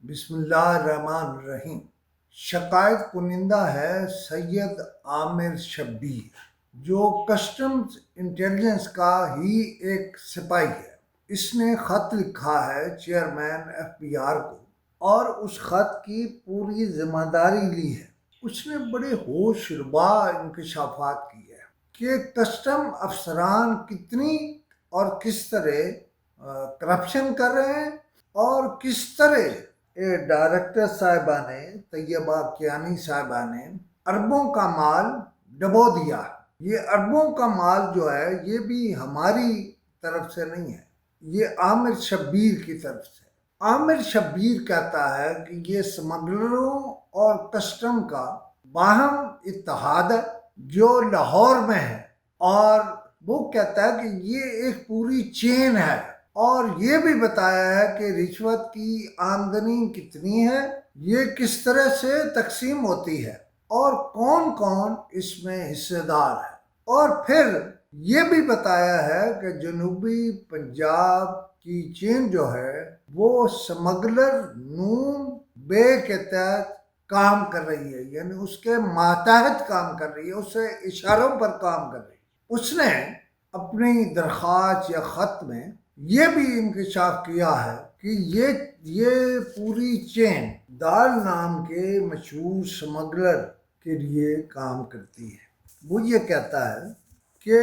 بسم اللہ الرحمن الرحیم۔ شکایت کنندہ ہے سید عامر شبیر، جو کسٹمز انٹیلیجنس کا ہی ایک سپاہی ہے۔ اس نے خط لکھا ہے چیئرمین ایف بی آر کو اور اس خط کی پوری ذمہ داری لی ہے۔ اس نے بڑے ہوش ربا انکشافات کی ہے کہ کسٹم افسران کتنی اور کس طرح کرپشن کر رہے ہیں اور کس طرح ڈائریکٹر صاحبہ نے طیبہ کیانی صاحبہ نے اربوں کا مال ڈبو دیا۔ یہ اربوں کا مال جو ہے یہ بھی ہماری طرف سے نہیں ہے، یہ عامر شبیر کی طرف سے۔ عامر شبیر کہتا ہے کہ یہ سمگلروں اور کسٹم کا باہم اتحاد ہے جو لاہور میں ہے، اور وہ کہتا ہے کہ یہ ایک پوری چین ہے، اور یہ بھی بتایا ہے کہ رشوت کی آمدنی کتنی ہے، یہ کس طرح سے تقسیم ہوتی ہے اور کون کون اس میں حصے دار ہے۔ اور پھر یہ بھی بتایا ہے کہ جنوبی پنجاب کی چین جو ہے وہ سمگلر نون بے کے تحت کام کر رہی ہے، یعنی اس کے ماتحت کام کر رہی ہے، اس سے اشاروں پر کام کر رہی ہے۔ اس نے اپنی درخواست یا خط میں یہ بھی انکشاف کیا ہے کہ یہ پوری چین دال نام کے مشہور سمگلر کے لیے کام کرتی ہے۔ وہ یہ کہتا ہے کہ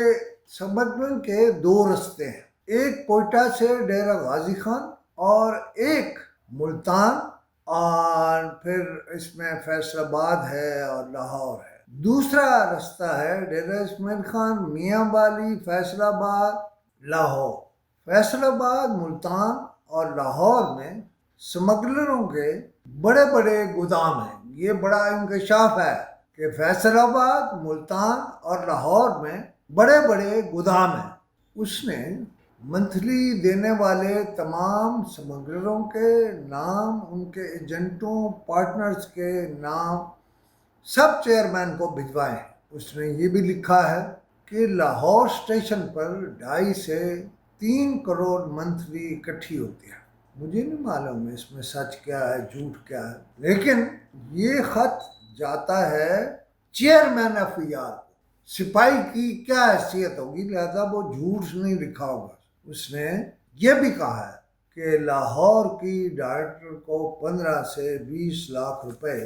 سمگلر کے دو رستے ہیں، ایک کوئٹہ سے ڈیرہ غازی خان اور ایک ملتان، اور پھر اس میں فیصل آباد ہے اور لاہور ہے۔ دوسرا رستہ ہے ڈیرہ اسماعیل خان، میاں والی، فیصل آباد، لاہور۔ فیصل آباد، ملتان اور لاہور میں سمگلروں کے بڑے بڑے گودام ہیں۔ یہ بڑا انکشاف ہے کہ فیصل آباد، ملتان اور لاہور میں بڑے بڑے گودام ہیں۔ اس نے منتھلی دینے والے تمام سمگلروں کے نام، ان کے ایجنٹوں، پارٹنرز کے نام سب چیئرمین کو بھجوائے ہیں۔ اس نے یہ بھی لکھا ہے کہ لاہور اسٹیشن پر 2.5 سے 3 کروڑ منتھلی اکٹھی ہوتی ہے۔ مجھے نہیں معلوم اس میں سچ کیا ہے جھوٹ کیا ہے، لیکن یہ خط جاتا ہے چیئرمین ایف بی آر کو۔ سپاہی کی کیا حیثیت ہوگی، لہذا وہ جھوٹ نہیں لکھا ہوگا۔ اس نے یہ بھی کہا ہے کہ لاہور کی ڈائریکٹر کو 15 سے 20 لاکھ روپے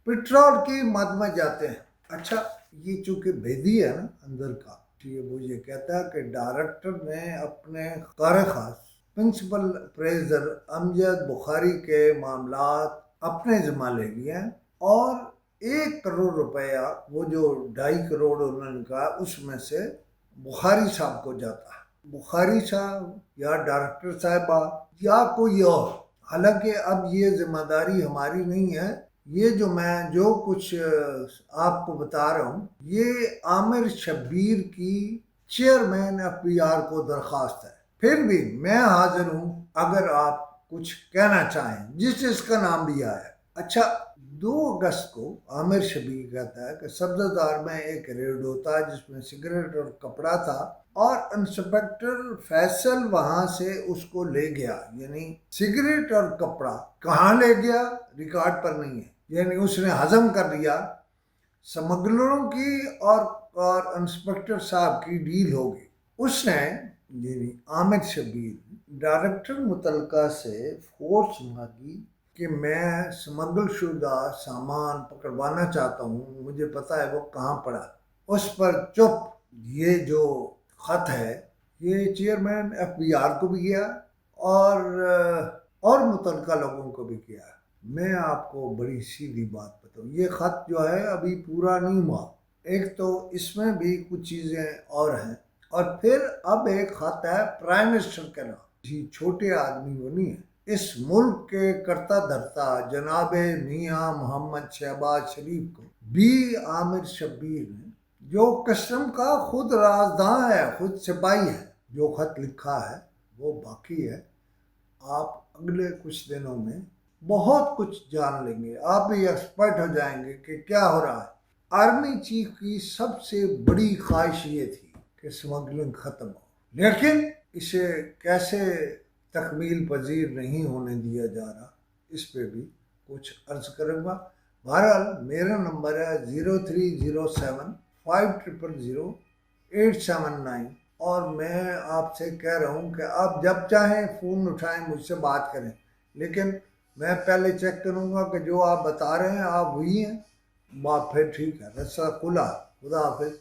پٹرول کی مد میں جاتے ہیں۔ اچھا، یہ چونکہ بھیدی ہے نا اندر کا، وہ یہ کہتا ہے کہ ڈائریکٹر نے اپنے قار خاص پرنسپل اپریزر امجد بخاری کے معاملات اپنے ذمہ لے لیے ہیں، اور 1 کروڑ روپیہ وہ جو 2.5 کروڑ انہوں نے کہا اس میں سے بخاری صاحب کو جاتا ہے۔ بخاری صاحب یا ڈائریکٹر صاحبہ یا کوئی اور، حالانکہ اب یہ ذمہ داری ہماری نہیں ہے، یہ جو کچھ آپ کو بتا رہا ہوں یہ عامر شبیر کی چیئرمین ایف بی آر کو درخواست ہے۔ پھر بھی میں حاضر ہوں اگر آپ کچھ کہنا چاہیں، جس کا نام بھی آیا۔ اچھا، 2 اگست کو عامر شبیر کہتا ہے کہ سبزدار میں ایک ریڈ ہوتا ہے جس میں سگریٹ اور کپڑا تھا، اور انسپیکٹر فیصل وہاں سے اس کو لے گیا۔ یعنی سگریٹ اور کپڑا کہاں لے گیا ریکارڈ پر نہیں ہے، یعنی اس نے ہضم کر لیا۔ سمگلروں کی اور انسپیکٹر صاحب کی ڈیل ہوگی۔ اس نے یعنی عامر شبیر ڈائریکٹر متعلقہ سے فورس مانگی کہ میں سمگل شدہ سامان پکڑوانا چاہتا ہوں، مجھے پتہ ہے وہ کہاں پڑا۔ اس پر چپ۔ یہ جو خط ہے یہ چیئرمین ایف بی آر کو بھی گیا اور متعلقہ لوگوں کو بھی کیا۔ میں آپ کو بڑی سیدھی بات بتاؤں، یہ خط جو ہے ابھی پورا نہیں ہوا۔ ایک تو اس میں بھی کچھ چیزیں اور ہیں، اور پھر اب ایک خط ہے پرائم منسٹر کے نام۔ چھوٹے آدمی وہ نہیں ہے، اس ملک کے کرتا دھرتا جناب میاں محمد شہباز شریف کو بھی عامر شبیر نے، جو کسٹم کا خود رازداں ہے، خود سپاہی ہے، جو خط لکھا ہے وہ باقی ہے۔ آپ اگلے کچھ دنوں میں بہت کچھ جان لیں گے، آپ بھی ایکسپرٹ ہو جائیں گے کہ کیا ہو رہا ہے۔ آرمی چیف کی سب سے بڑی خواہش یہ تھی کہ اسمگلنگ ختم ہو، لیکن اسے کیسے تکمیل پذیر نہیں ہونے دیا جا رہا، اس پہ بھی کچھ عرض کروں گا. بہرحال میرا نمبر ہے 0307-5000-879 اور میں آپ سے کہہ رہا ہوں کہ آپ جب چاہیں فون اٹھائیں مجھ سے بات کریں، لیکن میں پہلے چیک کروں گا کہ جو آپ بتا رہے ہیں آپ وہی ہیں. بات پھر ٹھیک ہے. رسہ کھلا. خدا حافظ.